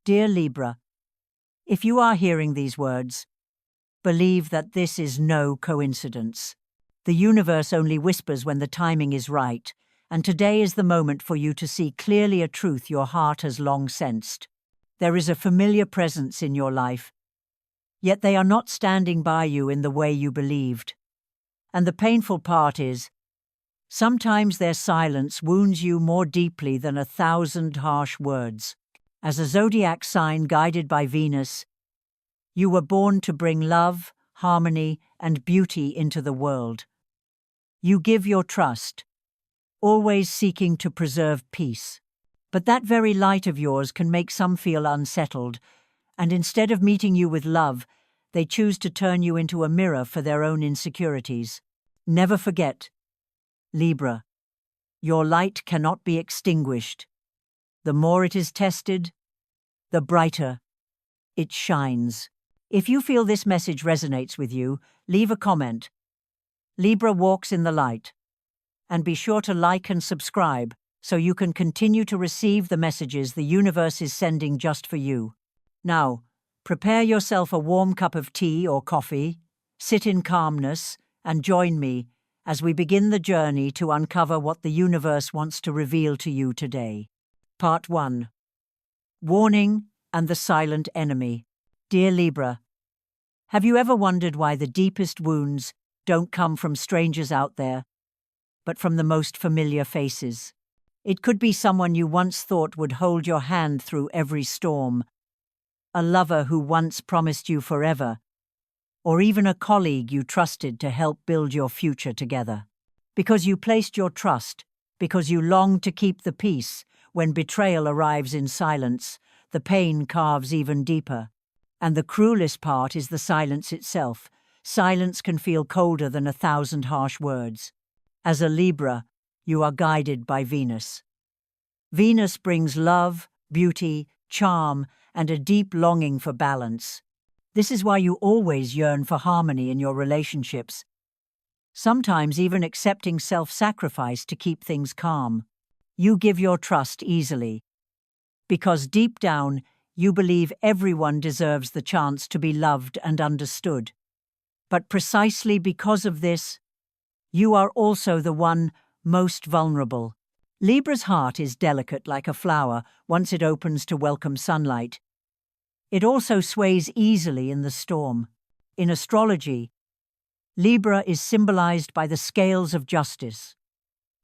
Dear Libra, if you are hearing these words, believe that this is no coincidence. The universe only whispers when the timing is right, and today is the moment for you to see clearly a truth your heart has long sensed. There is a familiar presence in your life, yet they are not standing by you in the way you believed. And the painful part is, sometimes their silence wounds you more deeply than 1,000 harsh words. As a zodiac sign guided by Venus, you were born to bring love, harmony, and beauty into the world. You give your trust, always seeking to preserve peace. But that very light of yours can make some feel unsettled, and instead of meeting you with love, they choose to turn you into a mirror for their own insecurities. Never forget, Libra, your light cannot be extinguished. The more it is tested, the brighter it shines. If you feel this message resonates with you, leave a comment. Libra walks in the light. And be sure to like and subscribe so you can continue to receive the messages the universe is sending just for you. Now, prepare yourself a warm cup of tea or coffee, sit in calmness, and join me as we begin the journey to uncover what the universe wants to reveal to you today. Part 1. Warning and the Silent Enemy. Dear Libra, have you ever wondered why the deepest wounds don't come from strangers out there, but from the most familiar faces? It could be someone you once thought would hold your hand through every storm, a lover who once promised you forever, or even a colleague you trusted to help build your future together. Because you placed your trust, because you longed to keep the peace, when betrayal arrives in silence, the pain carves even deeper. And the cruelest part is the silence itself. Silence can feel colder than 1,000 harsh words. As a Libra, you are guided by Venus. Venus brings love, beauty, charm, and a deep longing for balance. This is why you always yearn for harmony in your relationships, sometimes even accepting self-sacrifice to keep things calm. You give your trust easily, because deep down, you believe everyone deserves the chance to be loved and understood. But precisely because of this, you are also the one most vulnerable. Libra's heart is delicate like a flower once it opens to welcome sunlight. It also sways easily in the storm. In astrology, Libra is symbolized by the scales of justice.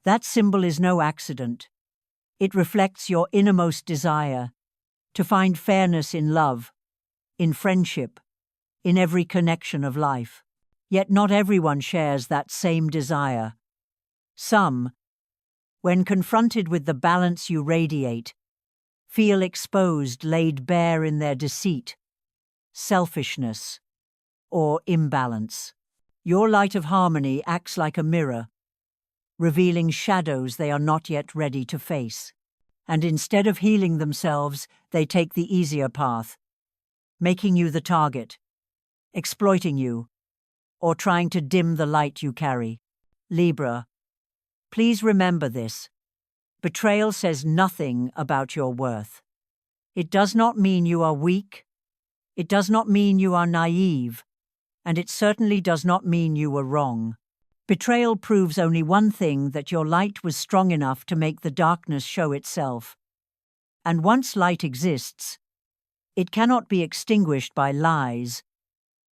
That symbol is no accident. It reflects your innermost desire to find fairness in love, in friendship, in every connection of life. Yet not everyone shares that same desire. Some, when confronted with the balance you radiate, feel exposed, laid bare in their deceit, selfishness, or imbalance. Your light of harmony acts like a mirror, revealing shadows they are not yet ready to face. And instead of healing themselves, they take the easier path, making you the target, exploiting you, or trying to dim the light you carry. Libra, please remember this. Betrayal says nothing about your worth. It does not mean you are weak. It does not mean you are naive. And it certainly does not mean you were wrong. Betrayal proves only one thing, that your light was strong enough to make the darkness show itself. And once light exists, it cannot be extinguished by lies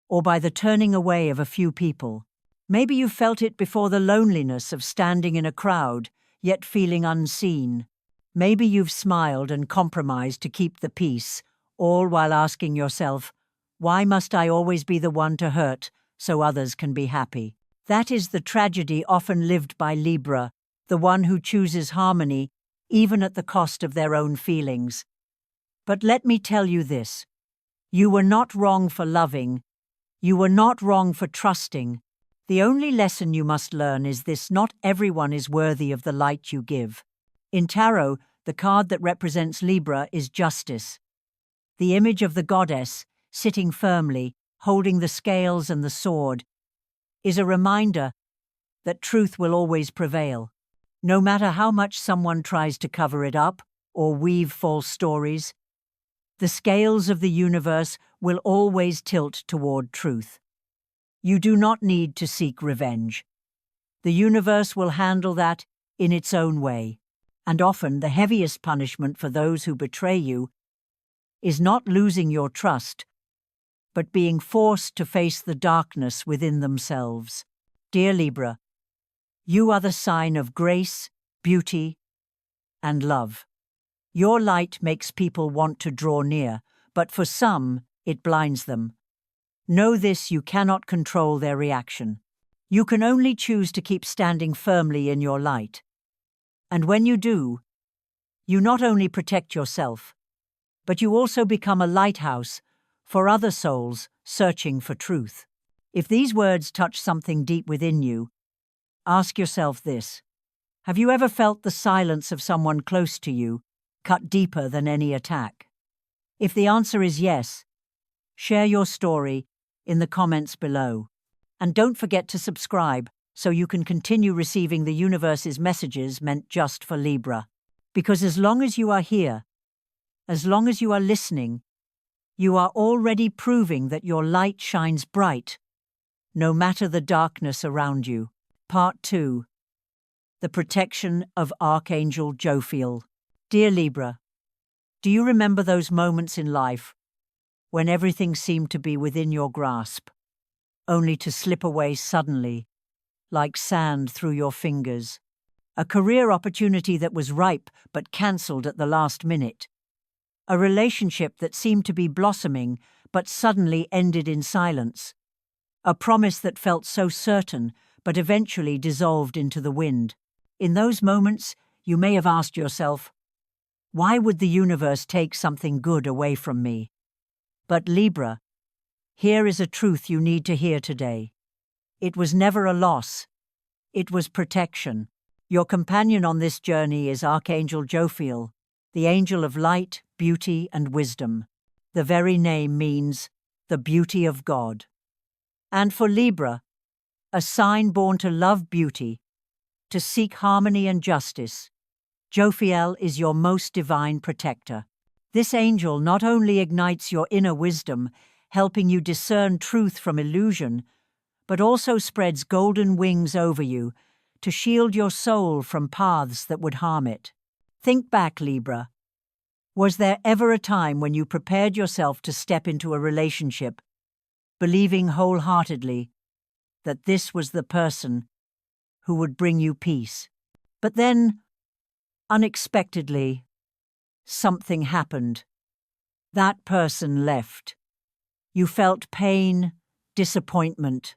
or by the turning away of a few people. Maybe you felt it before, the loneliness of standing in a crowd, yet feeling unseen. Maybe you've smiled and compromised to keep the peace, all while asking yourself, why must I always be the one to hurt so others can be happy? That is the tragedy often lived by Libra, the one who chooses harmony even at the cost of their own feelings. But let me tell you this. You were not wrong for loving. You were not wrong for trusting. The only lesson you must learn is this: not everyone is worthy of the light you give. In tarot, the card that represents Libra is Justice. The image of the goddess, sitting firmly, holding the scales and the sword, is a reminder that truth will always prevail. No matter how much someone tries to cover it up or weave false stories, The scales of the universe will always tilt toward truth. You do not need to seek revenge. The universe will handle that in its own way, and often the heaviest punishment for those who betray you is not losing your trust, but being forced to face the darkness within themselves. Dear Libra, you are the sign of grace, beauty, and love. Your light makes people want to draw near, but for some, it blinds them. Know this: you cannot control their reaction. You can only choose to keep standing firmly in your light. And when you do, you not only protect yourself, but you also become a lighthouse for other souls searching for truth. If these words touch something deep within you, ask yourself this: have you ever felt the silence of someone close to you cut deeper than any attack? If the answer is yes, share your story in the comments below. And don't forget to subscribe so you can continue receiving the universe's messages meant just for Libra. Because as long as you are here, as long as you are listening, you are already proving that your light shines bright, no matter the darkness around you. Part 2. The Protection of Archangel Jophiel. Dear Libra, do you remember those moments in life when everything seemed to be within your grasp, only to slip away suddenly, like sand through your fingers? A career opportunity that was ripe but cancelled at the last minute. A relationship that seemed to be blossoming but suddenly ended in silence. A promise that felt so certain but eventually dissolved into the wind. In those moments, you may have asked yourself, why would the universe take something good away from me? But Libra, here is a truth you need to hear today. It was never a loss. It was protection. Your companion on this journey is Archangel Jophiel, the angel of light, beauty, and wisdom. The very name means the beauty of God. And for Libra, a sign born to love beauty, to seek harmony and justice, Jophiel is your most divine protector. This angel not only ignites your inner wisdom, helping you discern truth from illusion, but also spreads golden wings over you to shield your soul from paths that would harm it. Think back, Libra. Was there ever a time when you prepared yourself to step into a relationship, believing wholeheartedly that this was the person who would bring you peace? But then, unexpectedly, something happened. That person left. You felt pain, disappointment.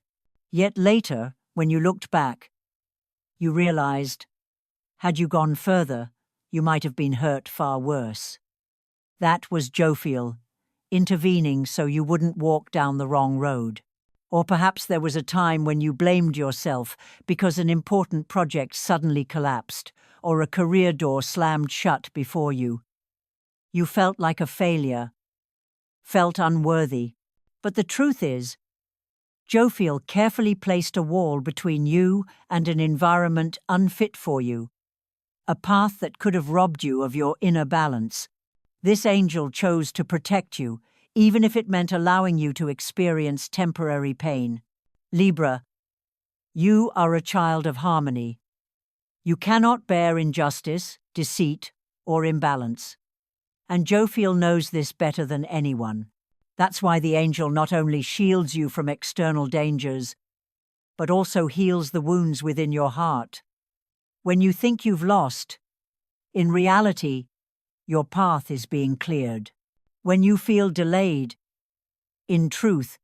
Yet later, when you looked back, you realized, had you gone further, you might have been hurt far worse. That was Jophiel, intervening so you wouldn't walk down the wrong road. Or perhaps there was a time when you blamed yourself because an important project suddenly collapsed, or a career door slammed shut before you. You felt like a failure, felt unworthy. But the truth is, Jophiel carefully placed a wall between you and an environment unfit for you, a path that could have robbed you of your inner balance. This angel chose to protect you, even if it meant allowing you to experience temporary pain. Libra, you are a child of harmony. You cannot bear injustice, deceit, or imbalance. And Jophiel knows this better than anyone. That's why the angel not only shields you from external dangers, but also heals the wounds within your heart. When you think you've lost, in reality, your path is being cleared. When you feel delayed, in truth,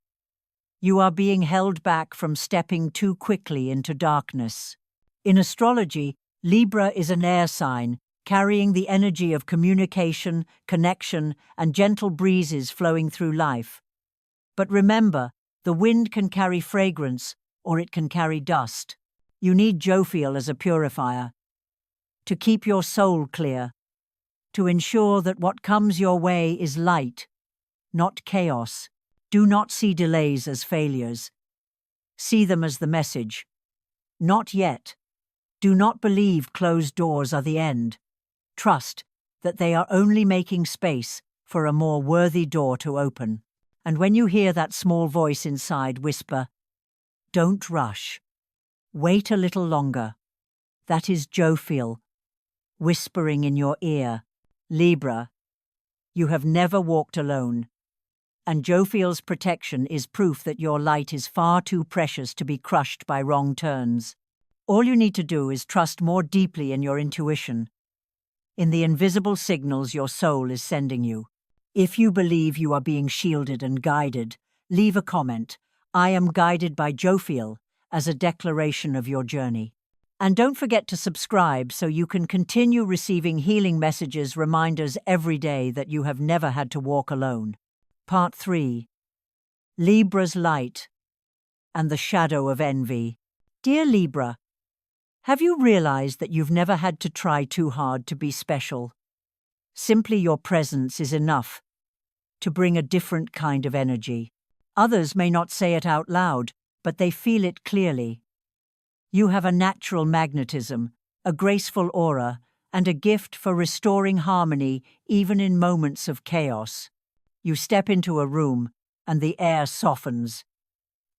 you are being held back from stepping too quickly into darkness. In astrology, Libra is an air sign, carrying the energy of communication, connection, and gentle breezes flowing through life. But remember, the wind can carry fragrance, or it can carry dust. You need Jophiel as a purifier, to keep your soul clear, to ensure that what comes your way is light, not chaos. Do not see delays as failures. See them as the message. Not yet. Do not believe closed doors are the end. Trust that they are only making space for a more worthy door to open. And when you hear that small voice inside whisper, "Don't rush. Wait a little longer," that is Jophiel, whispering in your ear, "Libra, you have never walked alone." And Jophiel's protection is proof that your light is far too precious to be crushed by wrong turns. All you need to do is trust more deeply in your intuition, in the invisible signals your soul is sending you. If you believe you are being shielded and guided, leave a comment, "I am guided by Jophiel," as a declaration of your journey. And don't forget to subscribe so you can continue receiving healing messages, reminders every day that you have never had to walk alone. Part 3. Libra's Light and the Shadow of Envy. Dear Libra, have you realized that you've never had to try too hard to be special? Simply your presence is enough to bring a different kind of energy. Others may not say it out loud, but they feel it clearly. You have a natural magnetism, a graceful aura, and a gift for restoring harmony even in moments of chaos. You step into a room, and the air softens.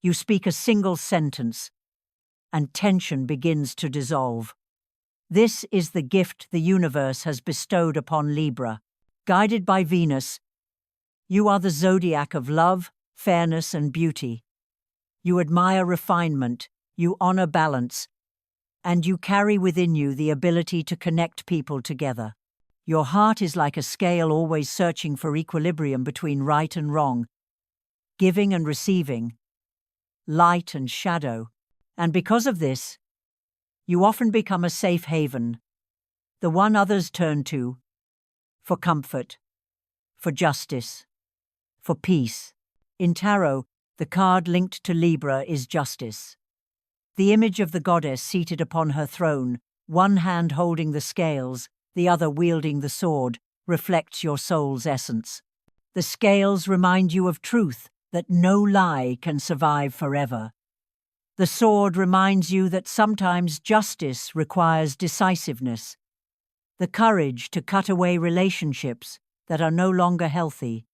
You speak a single sentence, and tension begins to dissolve. This is the gift the universe has bestowed upon Libra. Guided by Venus, you are the zodiac of love, fairness, and beauty. You admire refinement, you honor balance, and you carry within you the ability to connect people together. Your heart is like a scale always searching for equilibrium between right and wrong, giving and receiving, light and shadow. And because of this, you often become a safe haven, the one others turn to for comfort, for justice, for peace. In tarot, the card linked to Libra is Justice. The image of the goddess seated upon her throne, one hand holding the scales, the other wielding the sword, reflects your soul's essence. The scales remind you of truth, that no lie can survive forever. The sword reminds you that sometimes justice requires decisiveness, the courage to cut away relationships that are no longer healthy.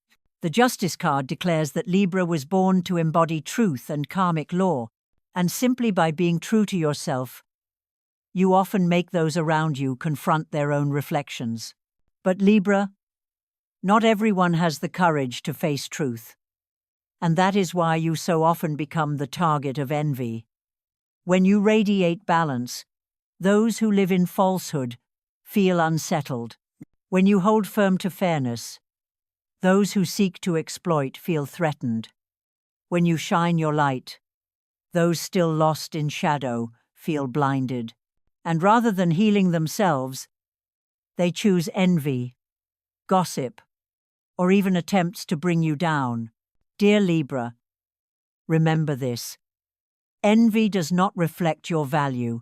The Justice card declares that Libra was born to embody truth and karmic law, and simply by being true to yourself, you often make those around you confront their own reflections. But Libra, not everyone has the courage to face truth. And that is why you so often become the target of envy. When you radiate balance, those who live in falsehood feel unsettled. When you hold firm to fairness, those who seek to exploit feel threatened. When you shine your light, those still lost in shadow feel blinded. And rather than healing themselves, they choose envy, gossip, or even attempts to bring you down. Dear Libra, remember this. Envy does not reflect your value.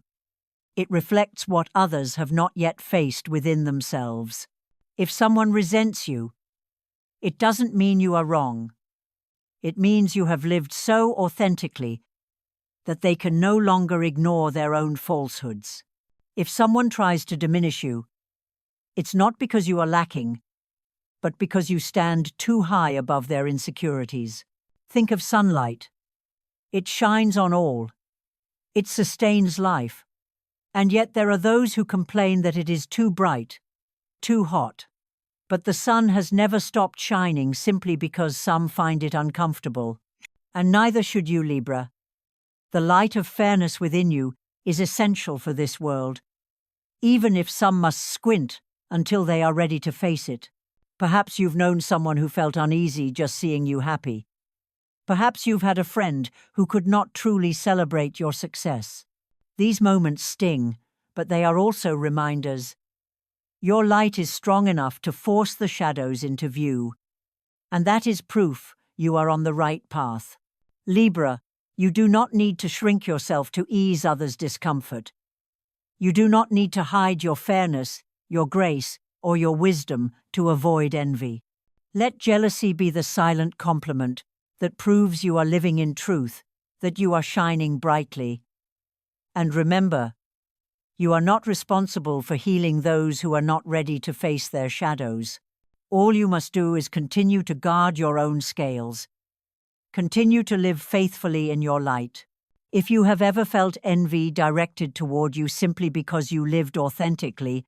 It reflects what others have not yet faced within themselves. If someone resents you, it doesn't mean you are wrong. It means you have lived so authentically that they can no longer ignore their own falsehoods. If someone tries to diminish you, it's not because you are lacking, but because you stand too high above their insecurities. Think of sunlight. It shines on all. It sustains life. And yet there are those who complain that it is too bright, too hot. But the sun has never stopped shining simply because some find it uncomfortable. And neither should you, Libra. The light of fairness within you is essential for this world, even if some must squint until they are ready to face it. Perhaps you've known someone who felt uneasy just seeing you happy. Perhaps you've had a friend who could not truly celebrate your success. These moments sting, but they are also reminders. Your light is strong enough to force the shadows into view, and that is proof you are on the right path. Libra, you do not need to shrink yourself to ease others' discomfort. You do not need to hide your fairness, your grace, or your wisdom to avoid envy. Let jealousy be the silent compliment that proves you are living in truth, that you are shining brightly. And remember, you are not responsible for healing those who are not ready to face their shadows. All you must do is continue to guard your own scales. Continue to live faithfully in your light. If you have ever felt envy directed toward you simply because you lived authentically,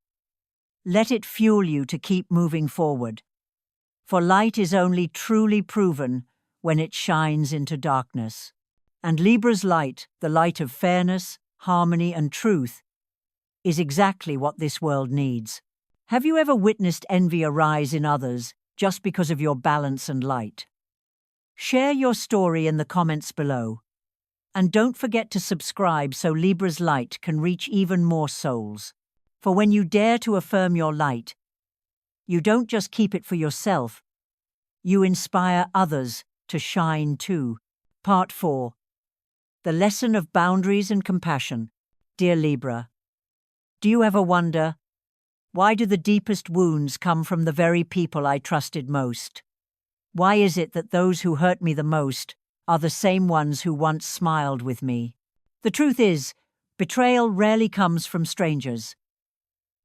let it fuel you to keep moving forward. For light is only truly proven when it shines into darkness. And Libra's light, the light of fairness, harmony, and truth, is exactly what this world needs. Have you ever witnessed envy arise in others just because of your balance and light? Share your story in the comments below. And don't forget to subscribe so Libra's light can reach even more souls. For when you dare to affirm your light, you don't just keep it for yourself, you inspire others to shine too. Part 4. The Lesson of Boundaries and Compassion. Dear Libra, do you ever wonder, why do the deepest wounds come from the very people I trusted most? Why is it that those who hurt me the most are the same ones who once smiled with me? The truth is, betrayal rarely comes from strangers.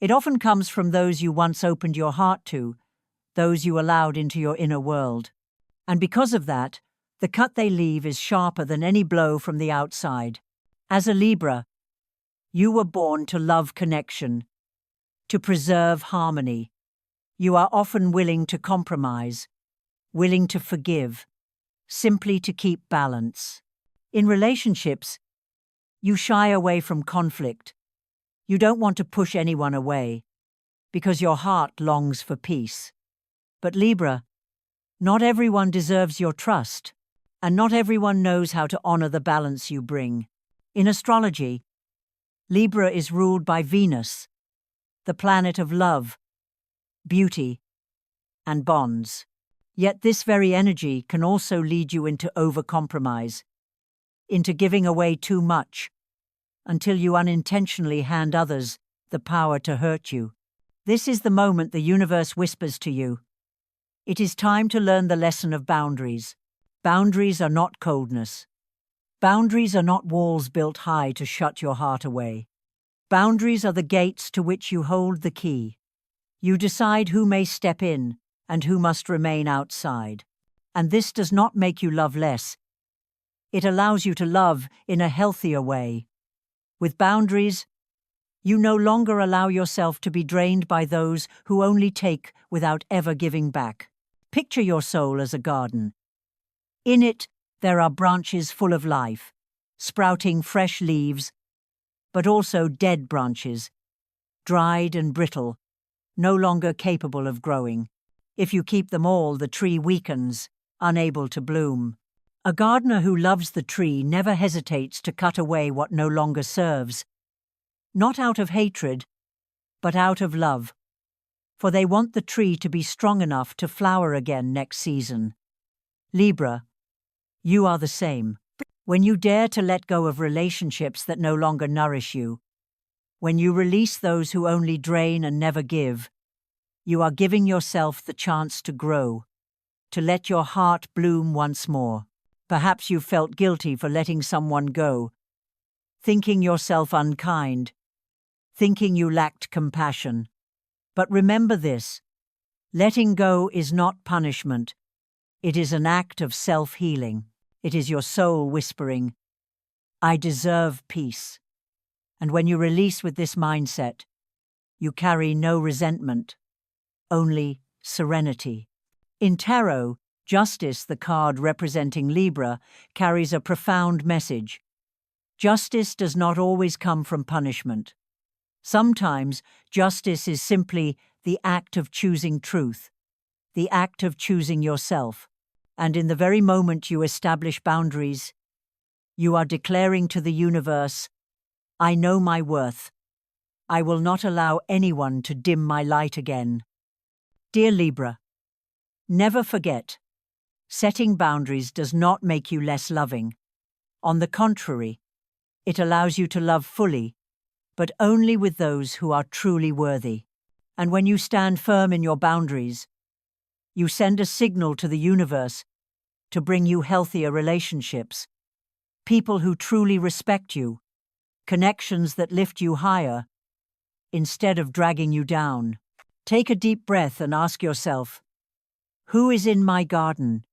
It often comes from those you once opened your heart to, those you allowed into your inner world. And because of that, the cut they leave is sharper than any blow from the outside. As a Libra, you were born to love connection, to preserve harmony. You are often willing to compromise, willing to forgive, simply to keep balance. In relationships, you shy away from conflict. You don't want to push anyone away, because your heart longs for peace. But Libra, not everyone deserves your trust, and not everyone knows how to honor the balance you bring. In astrology, Libra is ruled by Venus, the planet of love, beauty, and bonds. Yet this very energy can also lead you into overcompromise, into giving away too much, until you unintentionally hand others the power to hurt you. This is the moment the universe whispers to you. It is time to learn the lesson of boundaries. Boundaries are not coldness. Boundaries are not walls built high to shut your heart away. Boundaries are the gates to which you hold the key. You decide who may step in and who must remain outside. And this does not make you love less. It allows you to love in a healthier way. With boundaries, you no longer allow yourself to be drained by those who only take without ever giving back. Picture your soul as a garden. In it, there are branches full of life, sprouting fresh leaves, but also dead branches, dried and brittle, no longer capable of growing. If you keep them all, the tree weakens, unable to bloom. A gardener who loves the tree never hesitates to cut away what no longer serves, not out of hatred, but out of love, for they want the tree to be strong enough to flower again next season. Libra, you are the same. When you dare to let go of relationships that no longer nourish you, when you release those who only drain and never give, you are giving yourself the chance to grow, to let your heart bloom once more. Perhaps you felt guilty for letting someone go, thinking yourself unkind, thinking you lacked compassion. But remember this, letting go is not punishment. It is an act of self-healing. It is your soul whispering, I deserve peace. And when you release with this mindset, you carry no resentment, only serenity. In tarot, Justice, the card representing Libra, carries a profound message. Justice does not always come from punishment. Sometimes, justice is simply the act of choosing truth, the act of choosing yourself. And in the very moment you establish boundaries, you are declaring to the universe, I know my worth. I will not allow anyone to dim my light again. Dear Libra, never forget, setting boundaries does not make you less loving. On the contrary, it allows you to love fully, but only with those who are truly worthy. And when you stand firm in your boundaries, you send a signal to the universe to bring you healthier relationships, people who truly respect you, connections that lift you higher, instead of dragging you down. Take a deep breath and ask yourself, Who is in my garden?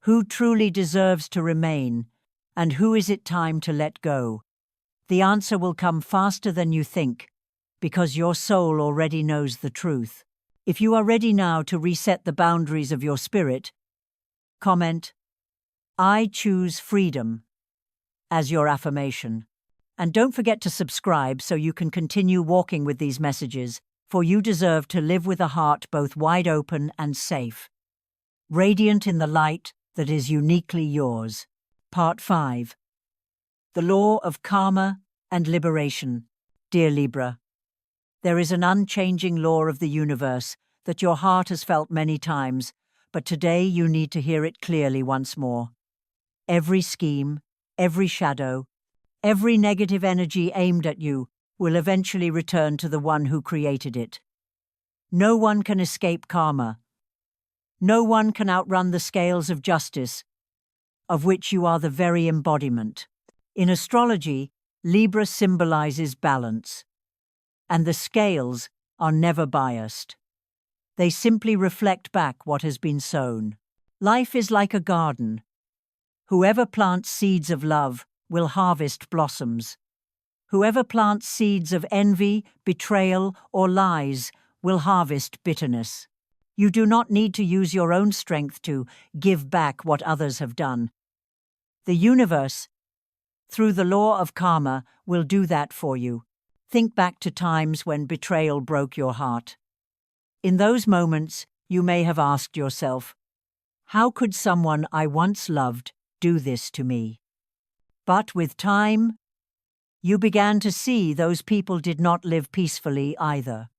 Who truly deserves to remain? And who is it time to let go? The answer will come faster than you think, because your soul already knows the truth. If you are ready now to reset the boundaries of your spirit, comment, "I choose freedom," as your affirmation. And don't forget to subscribe so you can continue walking with these messages, for you deserve to live with a heart both wide open and safe, radiant in the light that is uniquely yours. Part 5. The Law of Karma and Liberation. Dear Libra, there is an unchanging law of the universe that your heart has felt many times, but today you need to hear it clearly once more. Every scheme, every shadow, every negative energy aimed at you will eventually return to the one who created it. No one can escape karma. No one can outrun the scales of justice, of which you are the very embodiment. In astrology, Libra symbolizes balance, and the scales are never biased. They simply reflect back what has been sown. Life is like a garden. Whoever plants seeds of love will harvest blossoms. Whoever plants seeds of envy, betrayal, or lies will harvest bitterness. You do not need to use your own strength to give back what others have done. The universe, through the law of karma, will do that for you. Think back to times when betrayal broke your heart. In those moments, you may have asked yourself, "How could someone I once loved do this to me?" But with time, you began to see those people did not live peacefully either.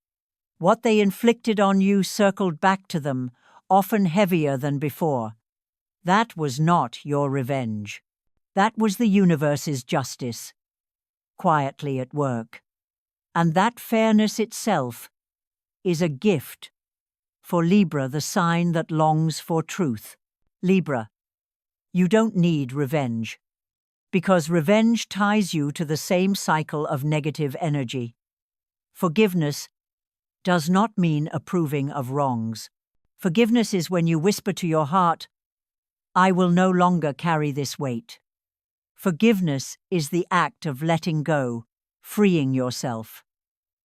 What they inflicted on you circled back to them, often heavier than before. That was not your revenge. That was the universe's justice, quietly at work. And that fairness itself is a gift for Libra, the sign that longs for truth. Libra, you don't need revenge, because revenge ties you to the same cycle of negative energy. Forgiveness does not mean approving of wrongs. Forgiveness is when you whisper to your heart, "I will no longer carry this weight." Forgiveness is the act of letting go, freeing yourself.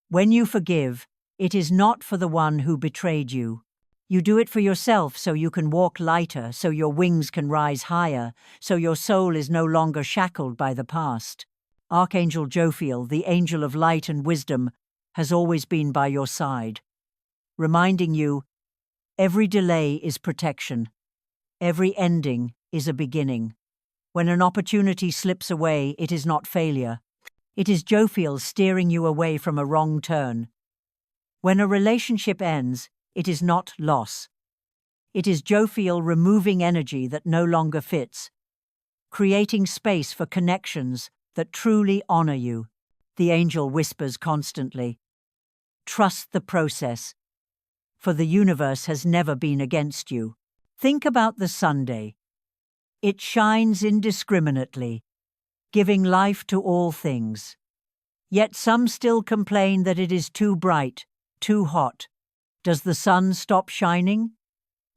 When you forgive, it is not for the one who betrayed you. You do it for yourself so you can walk lighter, so your wings can rise higher, so your soul is no longer shackled by the past. Archangel Jophiel, the angel of light and wisdom, has always been by your side, reminding you, every delay is protection. Every ending is a beginning. When an opportunity slips away, it is not failure. It is Jophiel steering you away from a wrong turn. When a relationship ends, it is not loss. It is Jophiel removing energy that no longer fits, creating space for connections that truly honor you. The angel whispers constantly, "Trust the process, for the universe has never been against you." Think about the Sunday. It shines indiscriminately, giving life to all things. Yet some still complain that it is too bright, too hot. Does the sun stop shining?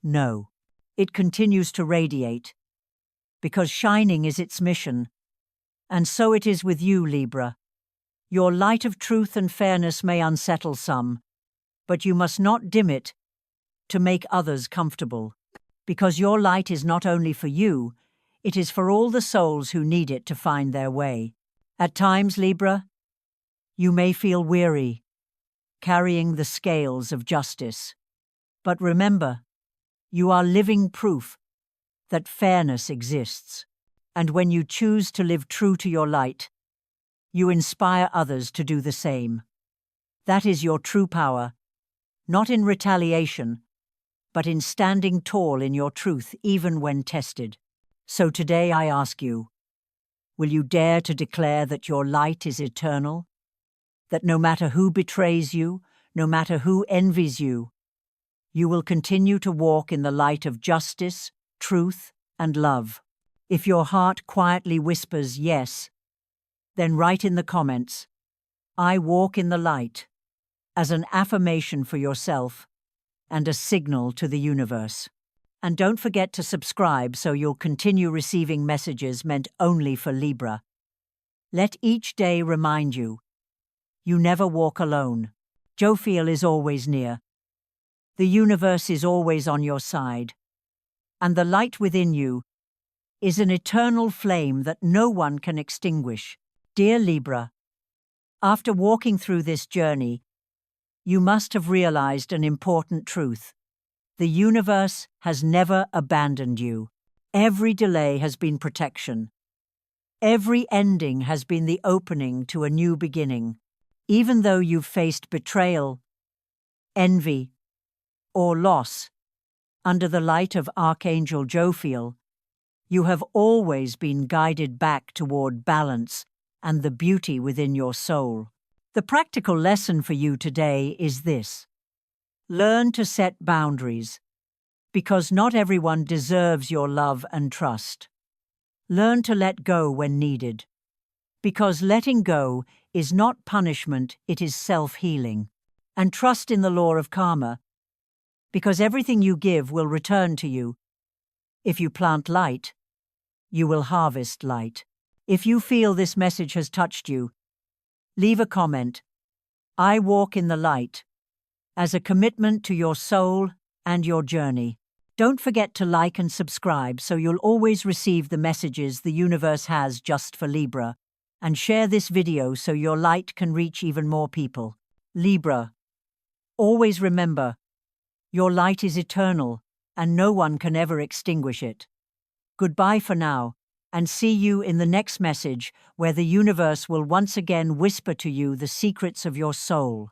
No. It continues to radiate, because shining is its mission. And so it is with you, Libra. Your light of truth and fairness may unsettle some, but you must not dim it to make others comfortable, because your light is not only for you, it is for all the souls who need it to find their way. At times, Libra, you may feel weary, carrying the scales of justice. But remember, you are living proof that fairness exists. And when you choose to live true to your light, you inspire others to do the same. That is your true power, not in retaliation, but in standing tall in your truth even when tested. So today I ask you, will you dare to declare that your light is eternal? That no matter who betrays you, no matter who envies you, you will continue to walk in the light of justice, truth, and love. If your heart quietly whispers yes, then write in the comments, "I walk in the light," as an affirmation for yourself and a signal to the universe. And don't forget to subscribe so you'll continue receiving messages meant only for Libra. Let each day remind you, you never walk alone. Jophiel is always near. The universe is always on your side. And the light within you is an eternal flame that no one can extinguish. Dear Libra, after walking through this journey, you must have realized an important truth. The universe has never abandoned you. Every delay has been protection. Every ending has been the opening to a new beginning. Even though you've faced betrayal, envy, or loss, under the light of Archangel Jophiel, you have always been guided back toward balance and the beauty within your soul. The practical lesson for you today is this: learn to set boundaries, because not everyone deserves your love and trust. Learn to let go when needed, because letting go is not punishment, it is self-healing. And trust in the law of karma, because everything you give will return to you. If you plant light, you will harvest light. If you feel this message has touched you, leave a comment. I walk in the light, as a commitment to your soul and your journey. Don't forget to like and subscribe so you'll always receive the messages the universe has just for Libra, and share this video so your light can reach even more people. Libra, always remember, your light is eternal and no one can ever extinguish it. Goodbye for now, and see you in the next message where the universe will once again whisper to you the secrets of your soul.